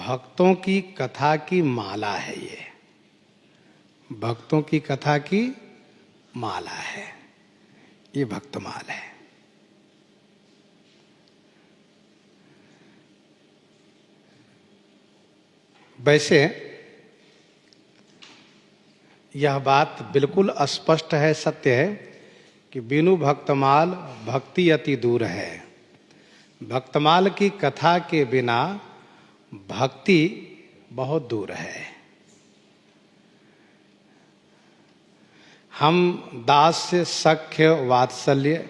भक्तों की कथा की माला है ये, भक्तों की कथा की माला है ये, भक्तमाल है। वैसे यह बात बिल्कुल स्पष्ट है, सत्य है कि बिनु भक्तमाल भक्ति अति दूर है। भक्तमाल की कथा के बिना भक्ति बहुत दूर है। हम दास्य, सख्य, वात्सल्य,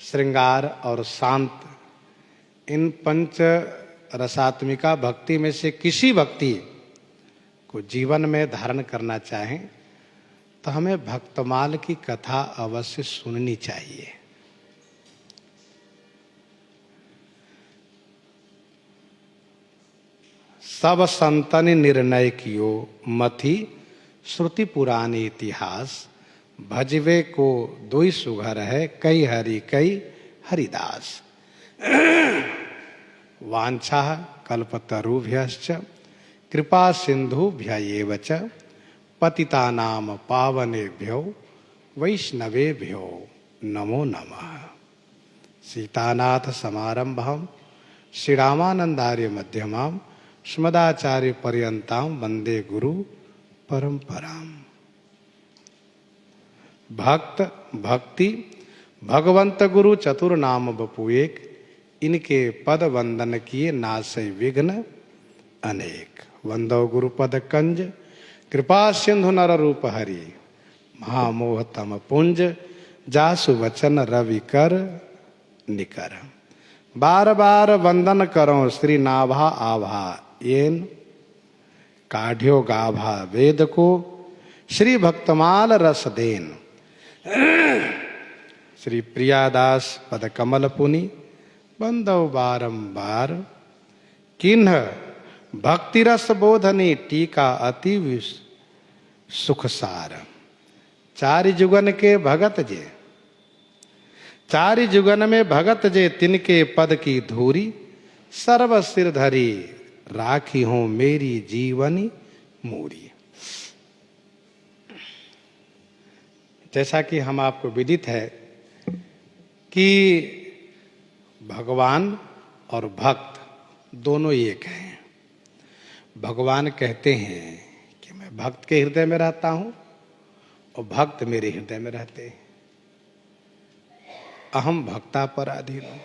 श्रृंगार और शांत, इन पंच रसात्मिका भक्ति में से किसी भक्ति को जीवन में धारण करना चाहें तो हमें भक्तमाल की कथा अवश्य सुननी चाहिए। सब संतन निर्णय कियो मथि श्रुति पुरानी इतिहास, भजवे को दुई सुघर है कई हरि कई हरिदास। वांछा कल्पतरुभ्यश्च कृपा सिंधुभ्य च पतितानां पावनेभ्यो वैष्णवेभ्यो नमो नमः। सीतानाथ समारंभं श्रीरामानंदार्य मध्यमां श्रीमदाचार्य पर्यंतां वंदे गुरु परंपराम। भक्त भक्ति भगवंत गुरु चतुर्नाम बपु एक, इनके पद वंदन किए नासै विघ्न अनेक। वंदो गुरुपद कंज कृपा सिंधु नर रूप हरि, महामोह तम पुंज जासु वचन रवि कर निकर। बार बार वंदन करो श्री नाभा आभा, येन काढ़्यो गाभा वेद को श्री भक्तमाल रस देन। श्री प्रियादास पद कमल पुनि बंदव बारंबार, किन्ह भक्ति रस बोधनी टीका अति सुख सार। चारि जुगन के भगत जे, चारि जुगन में भगत जे, तिनके पद की धूरी सर्व सिर धरी राखी हूं मेरी जीवनी मूरी। जैसा कि हम आपको विदित है कि भगवान और भक्त दोनों एक हैं। भगवान कहते हैं कि मैं भक्त के हृदय में रहता हूं और भक्त मेरे हृदय में रहते हैं। अहम भक्ता पराधीन हूं।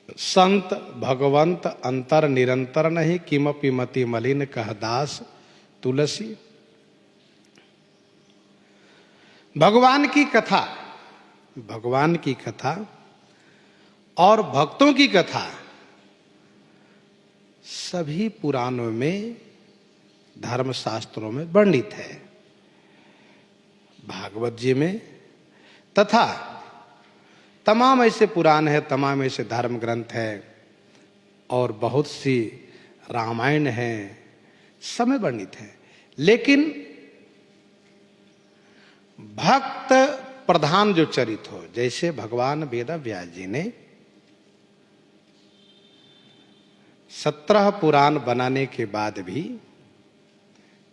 संत भगवंत अंतर निरंतर नहीं, किमपि मति मलिन कह दास तुलसी। भगवान की कथा, भगवान की कथा और भक्तों की कथा सभी पुराणों में, धर्मशास्त्रों में वर्णित है। भागवत जी में तथा तमाम ऐसे पुराण है, तमाम ऐसे धर्म ग्रंथ है और बहुत सी रामायण है, सब में वर्णित है। लेकिन भक्त प्रधान जो चरित्र हो, जैसे भगवान वेद व्यास जी ने 17 पुराण बनाने के बाद भी,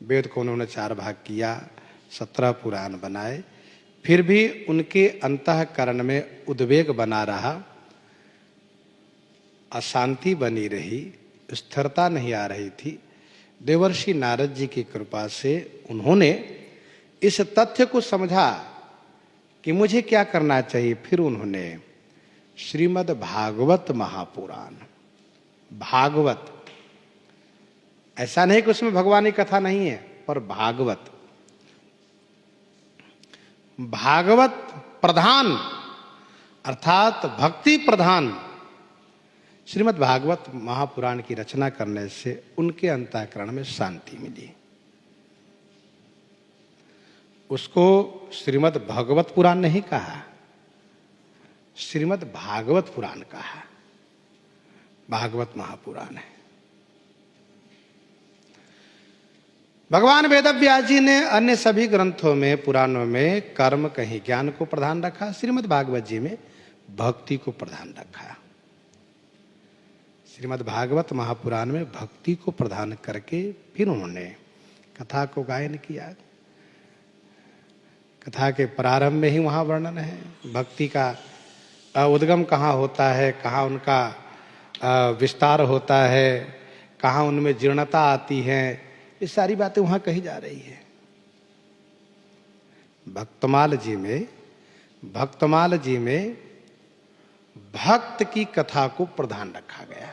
वेद को उन्होंने 4 भाग किया, 17 पुराण बनाए, फिर भी उनके अंतःकरण में उद्वेग बना रहा, अशांति बनी रही, स्थिरता नहीं आ रही थी। देवर्षि नारद जी की कृपा से उन्होंने इस तथ्य को समझा कि मुझे क्या करना चाहिए। फिर उन्होंने श्रीमद् भागवत महापुराण, भागवत, ऐसा नहीं कि उसमें भगवान की कथा नहीं है, पर भागवत, भागवत प्रधान अर्थात भक्ति प्रधान श्रीमद् भागवत महापुराण की रचना करने से उनके अंतःकरण में शांति मिली। उसको श्रीमद् भागवत पुराण नहीं कहा, श्रीमद् भागवत पुराण कहा। भागवत महापुराण है। भगवान वेदव्यास जी ने अन्य सभी ग्रंथों में, पुराणों में कर्म कहीं ज्ञान को प्रधान रखा, श्रीमद् भागवत जी में भक्ति को प्रधान रखा। श्रीमद् भागवत महापुराण में भक्ति को प्रदान करके फिर उन्होंने कथा को गायन किया। कथा के प्रारंभ में ही वहाँ वर्णन है भक्ति का उद्गम कहाँ होता है, कहाँ उनका विस्तार होता है, कहाँ उनमें जीर्णता आती है, ये सारी बातें वहाँ कही जा रही है। भक्तमाल जी में भक्त की कथा को प्रधान रखा गया।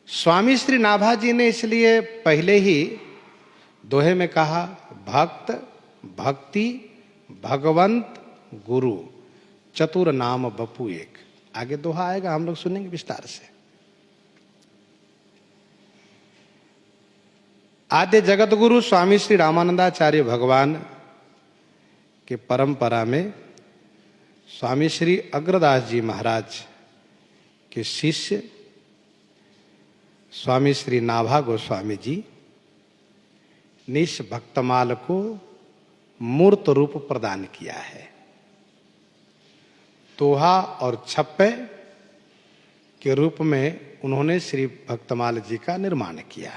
स्वामी श्री नाभा जी ने इसलिए पहले ही दोहे में कहा, भक्त भक्ति भगवंत गुरु चतुर नाम बपू एक। आगे दोहा आएगा, हम लोग सुनेंगे विस्तार से। आद्य जगत गुरु स्वामी श्री रामानंदाचार्य भगवान के परंपरा में स्वामी श्री अग्रदास जी महाराज के शिष्य स्वामी श्री नाभा गोस्वामी जी ने इस भक्तमाल को मूर्त रूप प्रदान किया है। दोहा और छप्पे के रूप में उन्होंने श्री भक्तमाल जी का निर्माण किया।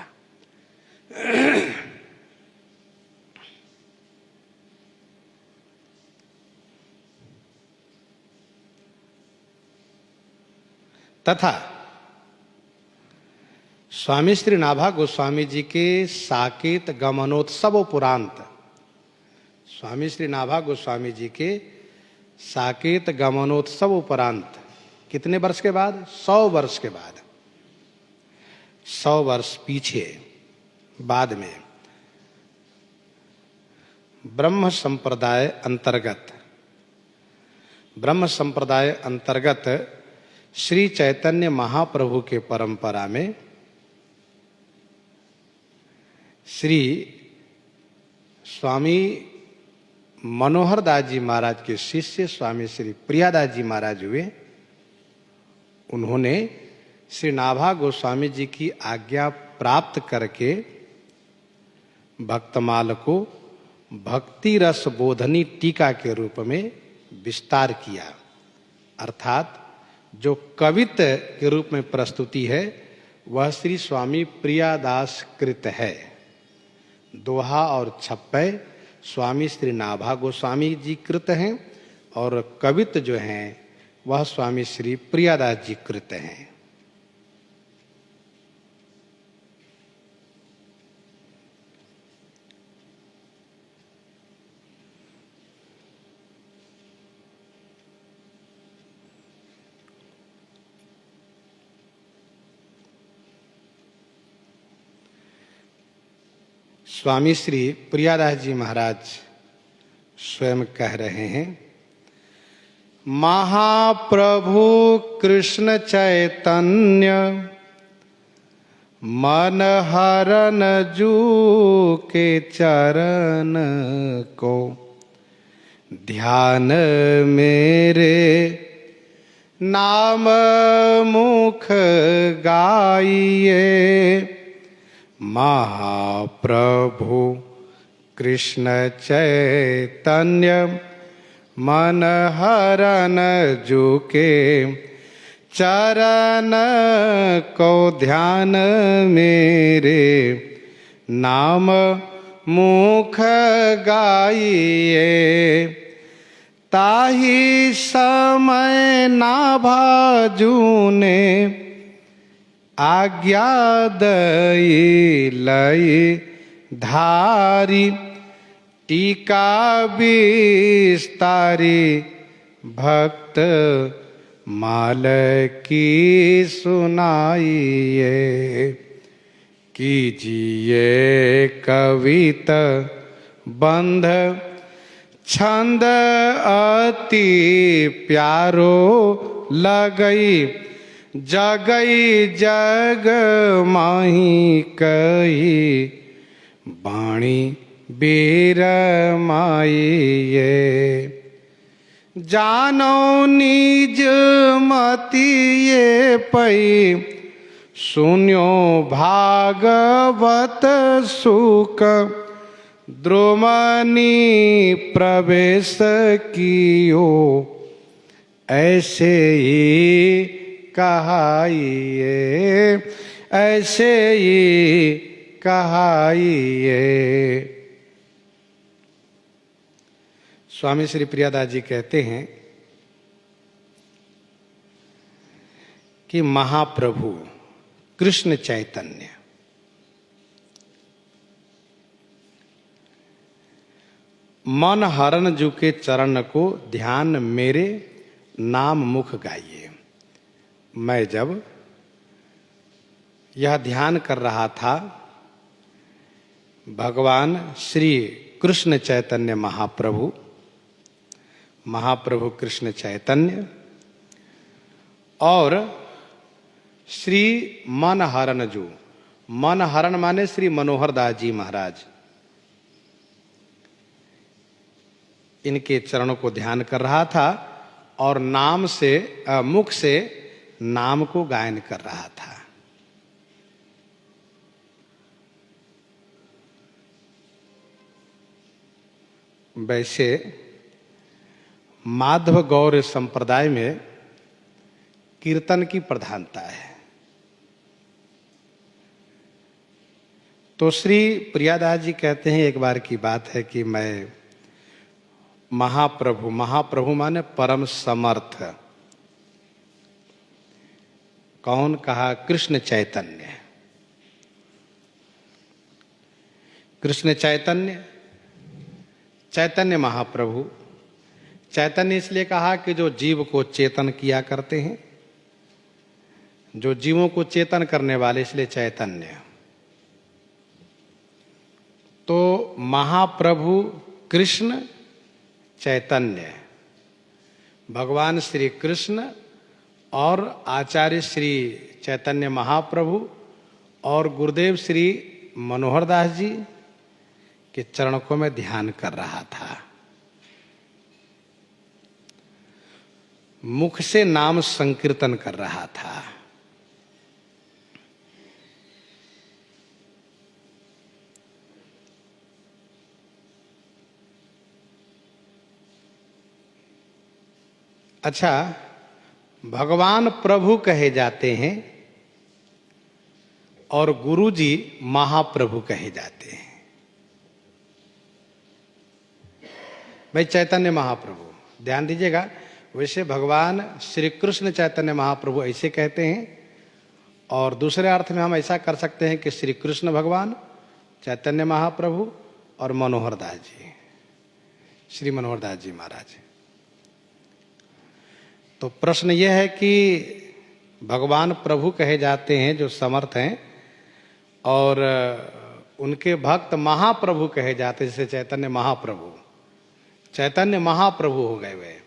तथा स्वामी श्री नाभा गोस्वामी जी के साकेत गमनोत्सव उपरांत, स्वामी श्री नाभा गोस्वामी जी के साकेत गमनोत्सव उपरांत कितने वर्ष के बाद? 100 वर्ष के बाद, 100 वर्ष पीछे बाद में ब्रह्म संप्रदाय अंतर्गत श्री चैतन्य महाप्रभु के परंपरा में श्री स्वामी मनोहर दास जी महाराज के शिष्य स्वामी श्री प्रियादास जी महाराज हुए। उन्होंने श्री नाभा गोस्वामी जी की आज्ञा प्राप्त करके भक्तमाल को भक्ति रस बोधनी टीका के रूप में विस्तार किया। अर्थात जो कवित्व के रूप में प्रस्तुति है वह श्री स्वामी प्रियादास कृत है। दोहा और छप्पे स्वामी श्री नाभा गोस्वामी जी कृत हैं और कवित्व जो हैं वह स्वामी श्री प्रियादास जी कृत हैं। स्वामी श्री प्रियादास जी महाराज स्वयं कह रहे हैं, महाप्रभु कृष्ण चैतन्य मन हरन जू के चरण को ध्यान मेरे नाम मुख गाइए। महाप्रभु कृष्ण चैतन्य मन हरन जू के चरण को ध्यान मेरे नाम मुख गाइए। ताही समय नाभाजू ने आज्ञा दई लई धारी टीका विस्तारी भक्त माल की सुनाइए। कीजिए कवित बंध छंद अति प्यारो लगई। जगई जग माही कही बाणी बीर माइये। जानो निज मतिये पई सुन्यो भागवत सुख। द्रोमनी प्रवेश कियो ऐसे ही कहाइए, ऐसे ही कहाइए। स्वामी श्री प्रियादास जी कहते हैं कि महाप्रभु कृष्ण चैतन्य मन हरण जू के चरण को ध्यान मेरे नाम मुख गाइए। मैं जब यह ध्यान कर रहा था, भगवान श्री कृष्ण चैतन्य महाप्रभु, महाप्रभु कृष्ण चैतन्य और श्री मन हरण जू, मन हरण माने श्री मनोहर दास जी महाराज, इनके चरणों को ध्यान कर रहा था और नाम से मुख से नाम को गायन कर रहा था। वैसे माधव गौर संप्रदाय में कीर्तन की प्रधानता है। तो श्री प्रियादास जी कहते हैं, एक बार की बात है कि मैं महाप्रभु, महाप्रभु माने परम समर्थ, कौन कहा? कृष्ण चैतन्य। कृष्ण चैतन्य, चैतन्य महाप्रभु। चैतन्य इसलिए कहा कि जो जीव को चेतन किया करते हैं, जो जीवों को चेतन करने वाले, इसलिए चैतन्य। तो महाप्रभु कृष्ण चैतन्य, भगवान श्री कृष्ण और आचार्य श्री चैतन्य महाप्रभु और गुरुदेव श्री मनोहर दास जी के चरणों को मैं ध्यान कर रहा था। मुख से नाम संकीर्तन कर रहा था। अच्छा, भगवान प्रभु कहे जाते हैं और गुरु जी महाप्रभु कहे जाते हैं। भाई चैतन्य महाप्रभु, ध्यान दीजिएगा। वैसे भगवान श्री कृष्ण चैतन्य महाप्रभु ऐसे कहते हैं, और दूसरे अर्थ में हम ऐसा कर सकते हैं कि श्री कृष्ण भगवान, चैतन्य महाप्रभु और मनोहर दास जी, श्री मनोहर दास जी महाराज। तो प्रश्न यह है कि भगवान प्रभु कहे जाते हैं जो समर्थ हैं, और उनके भक्त महाप्रभु कहे जाते हैं, जैसे चैतन्य महाप्रभु, चैतन्य महाप्रभु हो गए वे,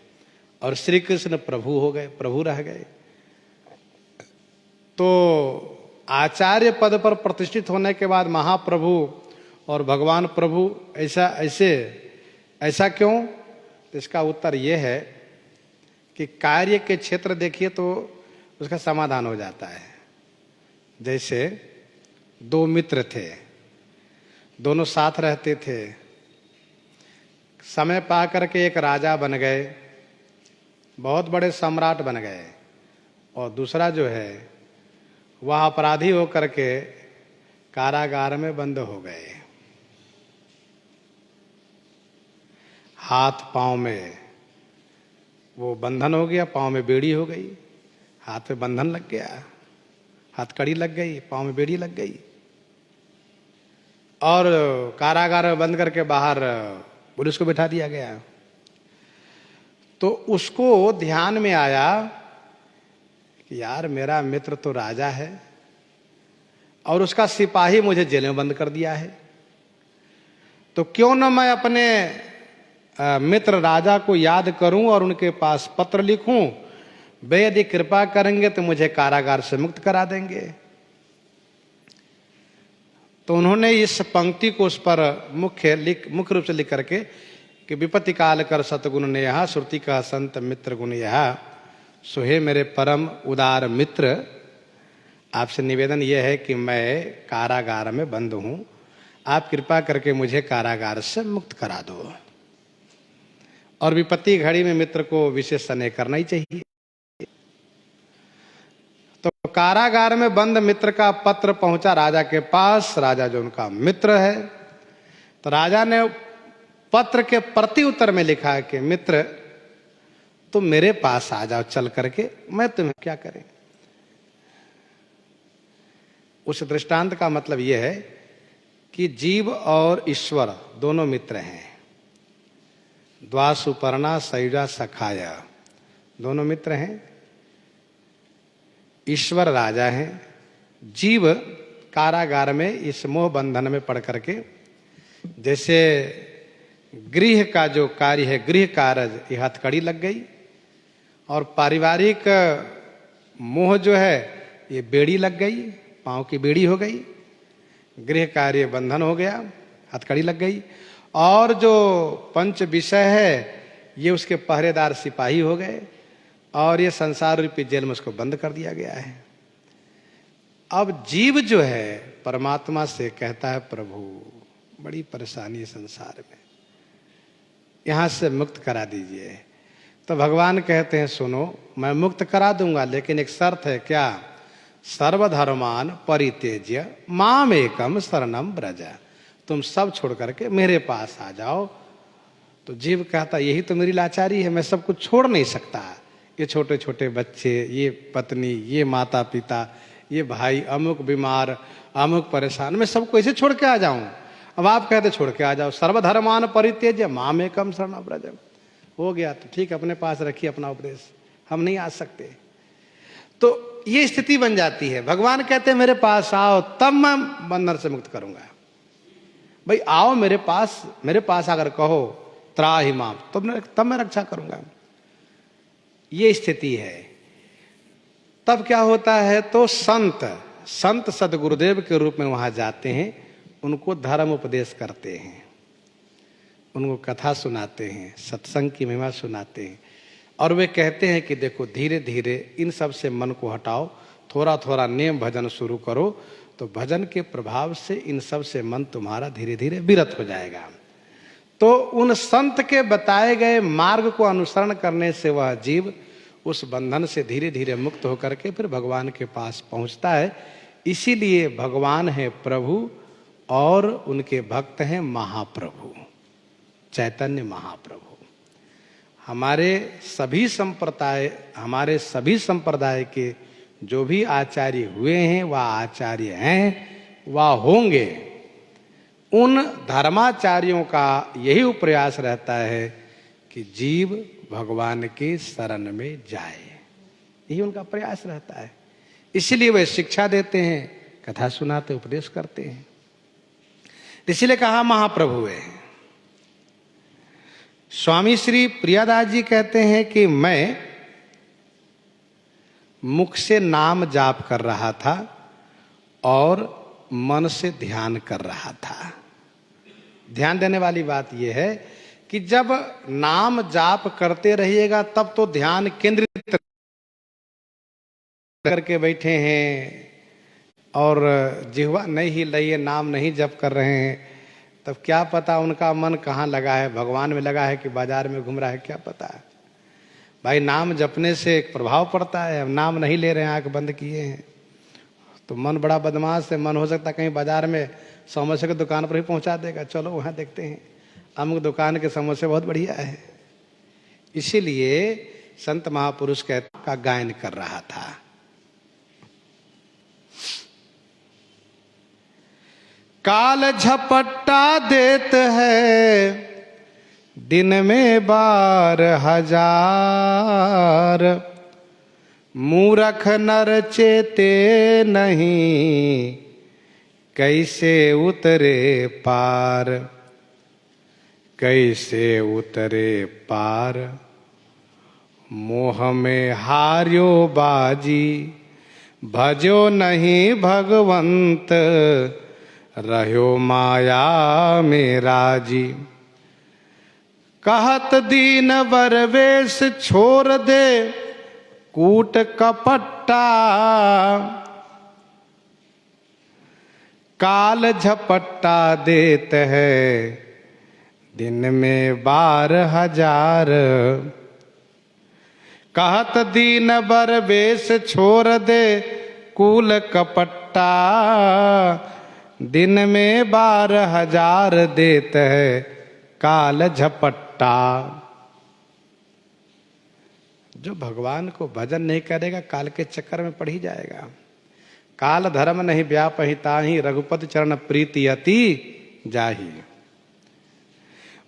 और श्री कृष्ण प्रभु हो गए, प्रभु रह गए। तो आचार्य पद पर प्रतिष्ठित होने के बाद महाप्रभु और भगवान प्रभु ऐसा क्यों? तो इसका उत्तर यह है कि कार्य के क्षेत्र देखिए तो उसका समाधान हो जाता है। जैसे दो मित्र थे, दोनों साथ रहते थे, समय पा करके एक राजा बन गए, बहुत बड़े सम्राट बन गए, और दूसरा जो है वह अपराधी होकर के कारागार में बंद हो गए। हाथ पांव में वो बंधन हो गया, पांव में बेड़ी हो गई, हाथ में बंधन लग गया, हथकड़ी लग गई, पांव में बेड़ी लग गई, और कारागार में बंद करके बाहर पुलिस को बिठा दिया गया। तो उसको ध्यान में आया कि यार मेरा मित्र तो राजा है और उसका सिपाही मुझे जेल में बंद कर दिया है, तो क्यों न मैं अपने मित्र राजा को याद करूं और उनके पास पत्र लिखूं, वे यदि कृपा करेंगे तो मुझे कारागार से मुक्त करा देंगे। तो उन्होंने इस पंक्ति को उस पर मुख्य रूप से लिख करके कि विपत्ति काल कर सतगुण ने यहा, श्रुति का संत मित्र गुण यहा, सोहे मेरे परम उदार मित्र, आपसे निवेदन यह है कि मैं कारागार में बंद हूं, आप कृपा करके मुझे कारागार से मुक्त करा दो। और विपत्ति घड़ी में मित्र को विशेष स्नेह करना ही चाहिए। कारागार में बंद मित्र का पत्र पहुंचा राजा के पास। राजा जो उनका मित्र है, तो राजा ने पत्र के प्रति उत्तर में लिखा है कि मित्र तुम मेरे पास आ जाओ चल करके, मैं तुम्हें क्या करें। उस दृष्टांत का मतलब यह है कि जीव और ईश्वर दोनों मित्र हैं। द्वासुपर्णा सयुजा सखाया, दोनों मित्र हैं। ईश्वर राजा हैं, जीव कारागार में इस मोह बंधन में पड़ करके, जैसे गृह का जो कार्य है, गृह कार्य, ये हथकड़ी लग गई, और पारिवारिक मोह जो है ये बेड़ी लग गई, पांव की बेड़ी हो गई। गृह कार्य बंधन हो गया, हथकड़ी लग गई, और जो पंच विषय है ये उसके पहरेदार सिपाही हो गए, और ये संसार रूपी जेल में उसको बंद कर दिया गया है। अब जीव जो है परमात्मा से कहता है, प्रभु बड़ी परेशानी है संसार में, यहां से मुक्त करा दीजिए। तो भगवान कहते हैं, सुनो मैं मुक्त करा दूंगा, लेकिन एक शर्त है। क्या? सर्वधर्मान परित्यज्य माम एकम शरणम ब्रज, तुम सब छोड़ करके मेरे पास आ जाओ। तो जीव कहता, यही तो मेरी लाचारी है, मैं सब कुछ छोड़ नहीं सकता। ये छोटे छोटे बच्चे, ये पत्नी, ये माता पिता, ये भाई, अमुक बीमार, अमुक परेशान, मैं सबको ऐसे छोड़ के आ जाऊं। अब आप कहते छोड़ के आ जाओ। सर्वधर्मान परित्यज्य माम एकम शरणम ब्रज, हो गया तो ठीक, अपने पास रखिए अपना उपदेश, हम नहीं आ सकते। तो ये स्थिति बन जाती है। भगवान कहते हैं मेरे पास आओ, तब मैं बंधन से मुक्त करूंगा। भाई आओ मेरे पास अगर कहो त्राहि माम, तब मैं रक्षा करूंगा। ये स्थिति है। तब क्या होता है, तो संत सदगुरुदेव के रूप में वहां जाते हैं, उनको धर्म उपदेश करते हैं, उनको कथा सुनाते हैं, सत्संग की महिमा सुनाते हैं, और वे कहते हैं कि देखो धीरे धीरे इन सब से मन को हटाओ, थोड़ा थोड़ा नियम भजन शुरू करो, तो भजन के प्रभाव से इन सब से मन तुम्हारा धीरे धीरे विरत हो जाएगा। तो उन संत के बताए गए मार्ग को अनुसरण करने से वह जीव उस बंधन से धीरे धीरे मुक्त होकर के फिर भगवान के पास पहुंचता है। इसीलिए भगवान है प्रभु और उनके भक्त हैं महाप्रभु, चैतन्य महाप्रभु। हमारे सभी संप्रदाय के जो भी आचार्य हुए हैं, वह आचार्य हैं, वह होंगे। उन धर्माचार्यों का यही प्रयास रहता है कि जीव भगवान के शरण में जाए, यही उनका प्रयास रहता है। इसलिए वे शिक्षा देते हैं, कथा सुनाते, उपदेश करते हैं। इसलिए कहा महाप्रभु है। स्वामी श्री प्रियादास जी कहते हैं कि मैं मुख से नाम जाप कर रहा था और मन से ध्यान कर रहा था। ध्यान देने वाली बात यह है कि जब नाम जाप करते रहिएगा तब तो ध्यान केंद्रित करके बैठे हैं और जिह्वा नहीं हिल रही है, नाम नहीं जप कर रहे हैं, तब क्या पता उनका मन कहाँ लगा है, भगवान में लगा है कि बाजार में घूम रहा है, क्या पता है। भाई नाम जपने से एक प्रभाव पड़ता है। अब नाम नहीं ले रहे हैं, आंख बंद किए हैं, तो मन बड़ा बदमाश है। मन हो सकता है कहीं बाजार में समोसे की दुकान पर ही पहुंचा देगा, चलो वहां देखते हैं, अमुक दुकान के समोसे बहुत बढ़िया है। इसीलिए संत महापुरुष का गायन कर रहा था। काल झपट्टा देत है दिन में 12,000, मूरख नर चेते नहीं, कैसे उतरे पार, कैसे उतरे पार। मोह में हार्यो बाजी, भजो नहीं भगवंत, रह्यो माया में राजी। कहत दीन बरवेश छोड़ दे कूट कपट्टा, काल झपट्टा देत है दिन में 12,000। कहत दीन बरवेश छोड़ दे कूल कपट्टा, दिन में 12,000 देत है काल झपट्टा। जो भगवान को भजन नहीं करेगा काल के चक्कर में पड़ ही जाएगा। काल धर्म नहीं व्यापहि ताहि, रघुपति चरण प्रीति अति जाहि।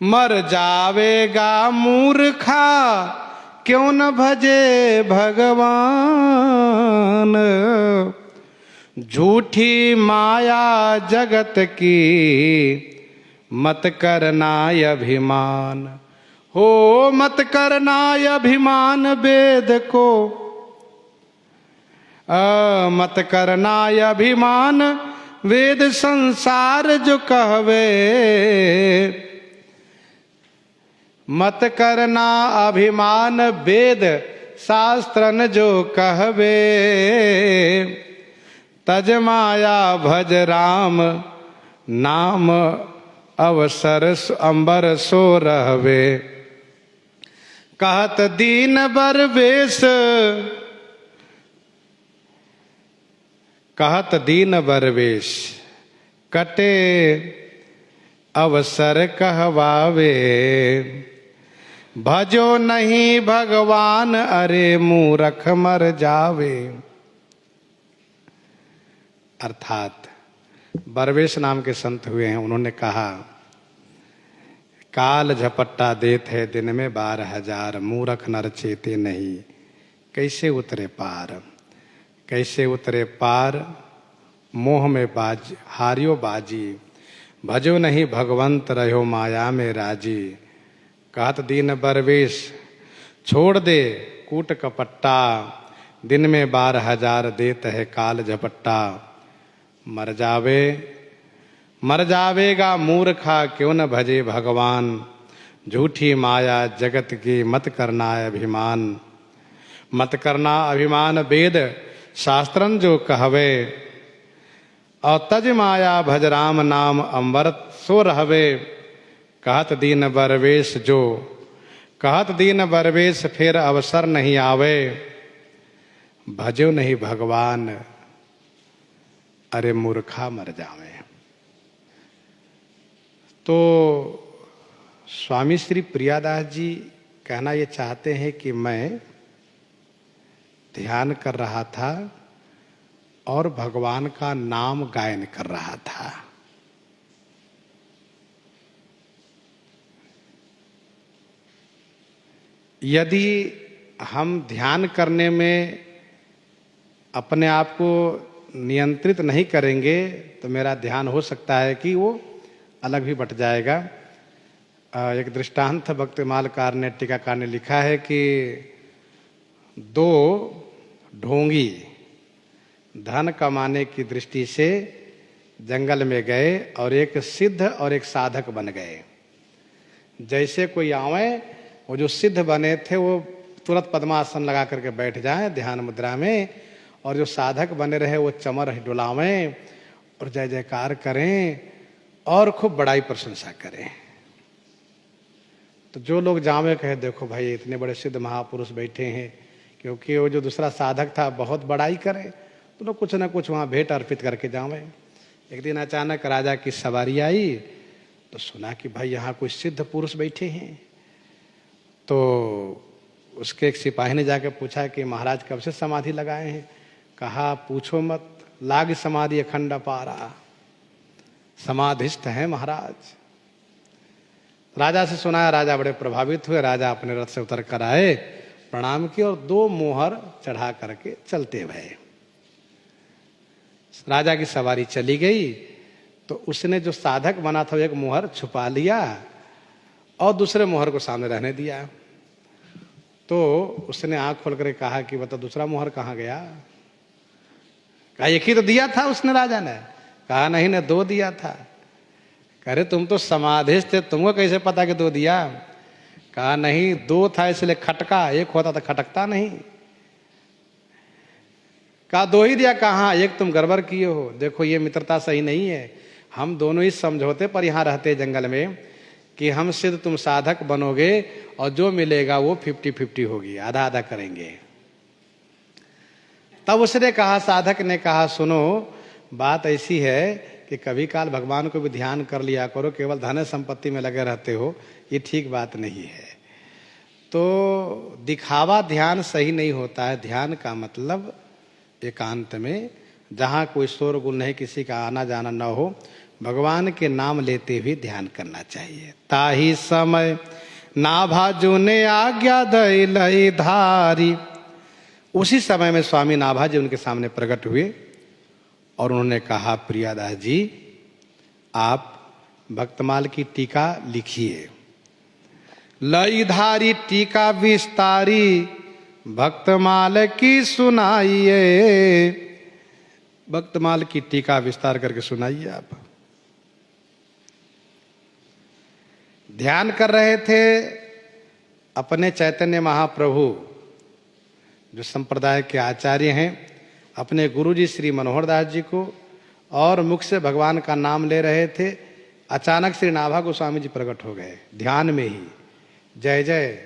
मर जावेगा मूर्खा क्यों न भजे भगवान, झूठी माया जगत की मत करना अभिमान। हो मत करना अभिमान वेद को, मत करना अभिमान वेद संसार जो कहवे। मत करना अभिमान वेद शास्त्रन जो कहवे। तज माया भज राम नाम अवसर अंबर सो रहवे। कहत दीन बर वेश, कहत दीन बर वेश, कटे अवसर कहवावे। भजो नहीं भगवान अरे मूरख मर जावे। अर्थात बरवेश नाम के संत हुए हैं, उन्होंने कहा काल झपट्टा देत है दिन में 12,000, मूरख नर चेते नहीं कैसे उतरे पार। कैसे उतरे पार मोह में बाज हारियो बाजी। भजो नहीं भगवंत रहो माया में राजी। कहत दीन बरवेश छोड़ दे कूट कपट्टा, दिन में 12,000 देत है काल झपट्टा। मर जावे मर जावेगा मूर्खा क्यों न भजे भगवान, झूठी माया जगत की मत करना अभिमान। मत करना अभिमान वेद शास्त्रन जो कहवे। और तज माया भज राम नाम अम्बरत सो रहवे। कहत दीन बरवेश जो, कहत दीन बरवेश फिर अवसर नहीं आवे। भजो नहीं भगवान अरे मूर्खा मर जावे। तो स्वामी श्री प्रियादास जी कहना ये चाहते हैं कि मैं ध्यान कर रहा था और भगवान का नाम गायन कर रहा था। यदि हम ध्यान करने में अपने आप को नियंत्रित नहीं करेंगे तो मेरा ध्यान हो सकता है कि वो अलग भी बट जाएगा। एक दृष्टांत भक्तिमालकार ने टीकाकार ने लिखा है कि 2 ढोंगी धन कमाने की दृष्टि से जंगल में गए और एक सिद्ध और एक साधक बन गए। जैसे कोई आवे, वो जो सिद्ध बने थे वो तुरंत पद्मासन लगा करके बैठ जाएं ध्यान मुद्रा में, और जो साधक बने रहे वो चमर डुलावें और जय जयकार करें और खूब बड़ाई प्रशंसा करें। तो जो लोग जावे कहे देखो भाई इतने बड़े सिद्ध महापुरुष बैठे हैं, क्योंकि वो जो दूसरा साधक था बहुत बड़ाई करे, तो लोग कुछ ना कुछ वहाँ भेंट अर्पित करके जावे। एक दिन अचानक राजा की सवारी आई तो सुना कि भाई यहाँ कोई सिद्ध पुरुष बैठे हैं। तो उसके एक सिपाही ने जाकर पूछा कि महाराज कब से समाधि लगाए हैं। कहा पूछो मत, लाग समाधि अखंड पारा, समाधिस्थ है महाराज। राजा से सुनाया, राजा बड़े प्रभावित हुए। राजा अपने रथ से उतर कर आए, प्रणाम किए और 2 मोहर चढ़ा करके चलते भये। राजा की सवारी चली गई तो उसने जो साधक बना था एक मोहर छुपा लिया और दूसरे मोहर को सामने रहने दिया। तो उसने आंख खोल कर कहा कि बता दूसरा मोहर कहाँ गया। कहा एक ही तो दिया था उसने, राजा ने। कहा नहीं ने 2 दिया था। कह रहे तुम तो समाधिस्थ थे, तुमको कैसे पता कि 2 दिया। कहा नहीं 2 था इसलिए खटका, एक होता तो खटकता नहीं। कहा 2 ही दिया। कहा एक तुम गड़बड़ किए हो, देखो ये मित्रता सही नहीं है। हम दोनों ही समझौते पर यहाँ रहते जंगल में कि हम सिद्ध तुम साधक बनोगे और जो मिलेगा वो 50-50 होगी, आधा आधा करेंगे। तब उसने कहा, साधक ने कहा, सुनो बात ऐसी है कि कभी काल भगवान को भी ध्यान कर लिया करो, केवल धन संपत्ति में लगे रहते हो, ये ठीक बात नहीं है। तो दिखावा ध्यान सही नहीं होता है। ध्यान का मतलब एकांत में, जहाँ कोई शोरगुल नहीं, किसी का आना जाना न हो, भगवान के नाम लेते हुए ध्यान करना चाहिए। ताही समय नाभाजू ने आज्ञा दई लई धारी। उसी समय में स्वामी नाभाजी उनके सामने प्रकट हुए और उन्होंने कहा, प्रियादास जी आप भक्तमाल की टीका लिखिए। लई धारी टीका विस्तारी, भक्तमाल की सुनाइए। भक्तमाल की टीका विस्तार करके सुनाइए। आप ध्यान कर रहे थे अपने चैतन्य महाप्रभु जो संप्रदाय के आचार्य हैं, अपने गुरुजी श्री मनोहर दास जी को, और मुख से भगवान का नाम ले रहे थे। अचानक श्री नाभा गोस्वामी जी प्रकट हो गए ध्यान में ही। जय जय।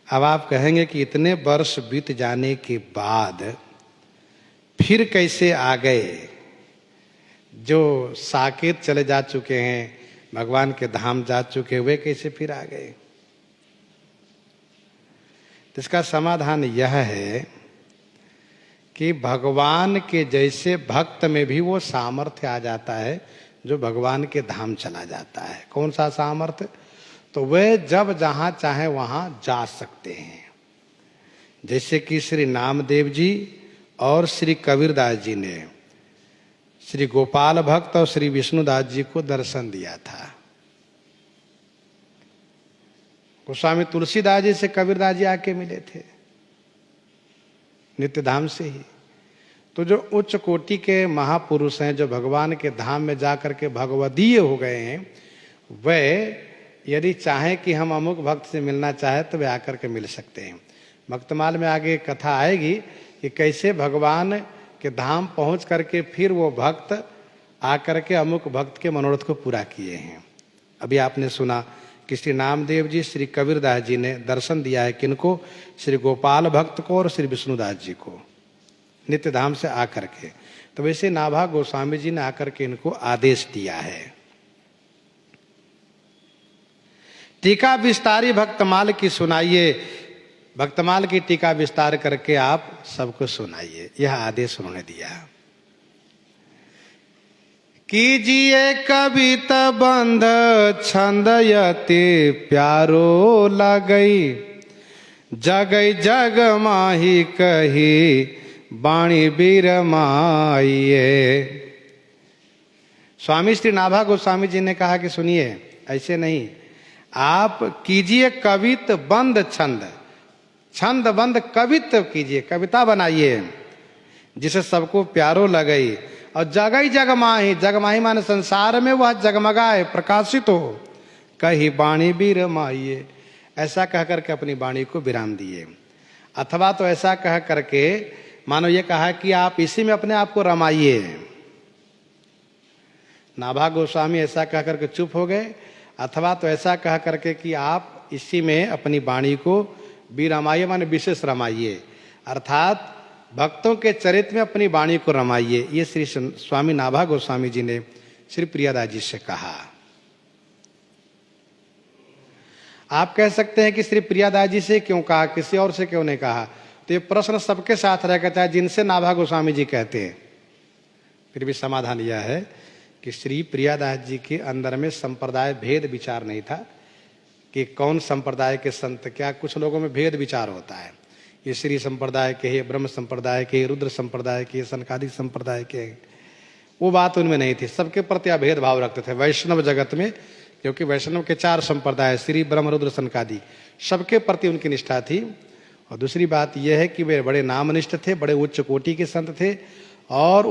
अब आप कहेंगे कि इतने वर्ष बीत जाने के बाद फिर कैसे आ गए? जो साकेत चले जा चुके हैं, भगवान के धाम जा चुके, वे कैसे फिर आ गए? तो इसका समाधान यह है कि भगवान के जैसे भक्त में भी वो सामर्थ्य आ जाता है जो भगवान के धाम चला जाता है। कौन सा सामर्थ्य? तो वे जब जहाँ चाहे वहाँ जा सकते हैं। जैसे कि श्री नामदेव जी और श्री कबीरदास जी ने श्री गोपाल भक्त और श्री विष्णुदास जी को दर्शन दिया था। गोस्वामी तुलसीदास जी से कबीरदास जी आके मिले थे नित्य धाम से ही। तो जो उच्च कोटि के महापुरुष हैं, जो भगवान के धाम में जाकर के भगवदीय हो गए हैं, वे यदि चाहें कि हम अमुक भक्त से मिलना चाहे तो वे आकर के मिल सकते हैं। भक्तमाल में आगे कथा आएगी कि कैसे भगवान के धाम पहुंच करके फिर वो भक्त आकर के अमुक भक्त के मनोरथ को पूरा किए हैं। अभी आपने सुना कि श्री नामदेव जी, श्री कबीरदास जी ने दर्शन दिया है किनको? श्री गोपाल भक्त को और श्री विष्णुदास जी को, नित्य धाम से आकर के। तो वैसे नाभा गोस्वामी जी ने आकर के इनको आदेश दिया है। टीका विस्तारी भक्तमाल की सुनाइए। भक्तमाल की टीका विस्तार करके आप सबको सुनाइए, यह आदेश उन्होंने दिया। कीजिए कविता बंध छंद यति प्यारो लगई, जगई जग माही कही बाणी बीरमाइए। स्वामी श्री नाभा गोस्वामी जी ने कहा कि सुनिए, ऐसे नहीं, आप कीजिए कवित बंद छंद, छंद बंद कवित कीजिए, कविता बनाइए जिसे सबको प्यारो लगई। और जगई जगमाही, जगमाही माने संसार में वह जगमगाए, प्रकाशित हो। कही बाणी भी रमाइए, ऐसा कह करके अपनी वाणी को विराम दिए। अथवा तो ऐसा कह करके मानो ये कहा कि आप इसी में अपने आप को रमाइए। नाभा गोस्वामी ऐसा कह करके चुप हो गए। अथवा तो ऐसा कह करके कि आप इसी में अपनी वाणी को भी रमाइए, माने विशेष रमाइए, अर्थात भक्तों के चरित्र में अपनी वाणी को रमाइए। ये श्री स्वामी नाभा गोस्वामी जी ने श्री प्रियादास जी से कहा। आप कह सकते हैं कि श्री प्रियादास जी से क्यों कहा, किसी और से क्यों नहीं कहा? तो ये प्रश्न सबके साथ रहेगा, चाहे जिनसे नाभा गोस्वामी जी कहते हैं। फिर भी समाधान यह है कि श्री प्रियादास जी के अंदर में संप्रदाय भेद विचार नहीं था कि कौन संप्रदाय के संत क्या। कुछ लोगों में भेद विचार होता है, ये श्री संप्रदाय के, ये ब्रह्म संप्रदाय के, रुद्र संप्रदाय के, सनकादिक संप्रदाय के, वो बात उनमें नहीं थी। सबके प्रति अभेद भाव रखते थे वैष्णव जगत में, क्योंकि वैष्णव के 4 संप्रदाय, श्री ब्रह्म रुद्र सनकादि, सबके प्रति उनकी निष्ठा थी। और दूसरी बात यह है कि वे बड़े नामनिष्ठ थे, बड़े उच्च कोटि के संत थे और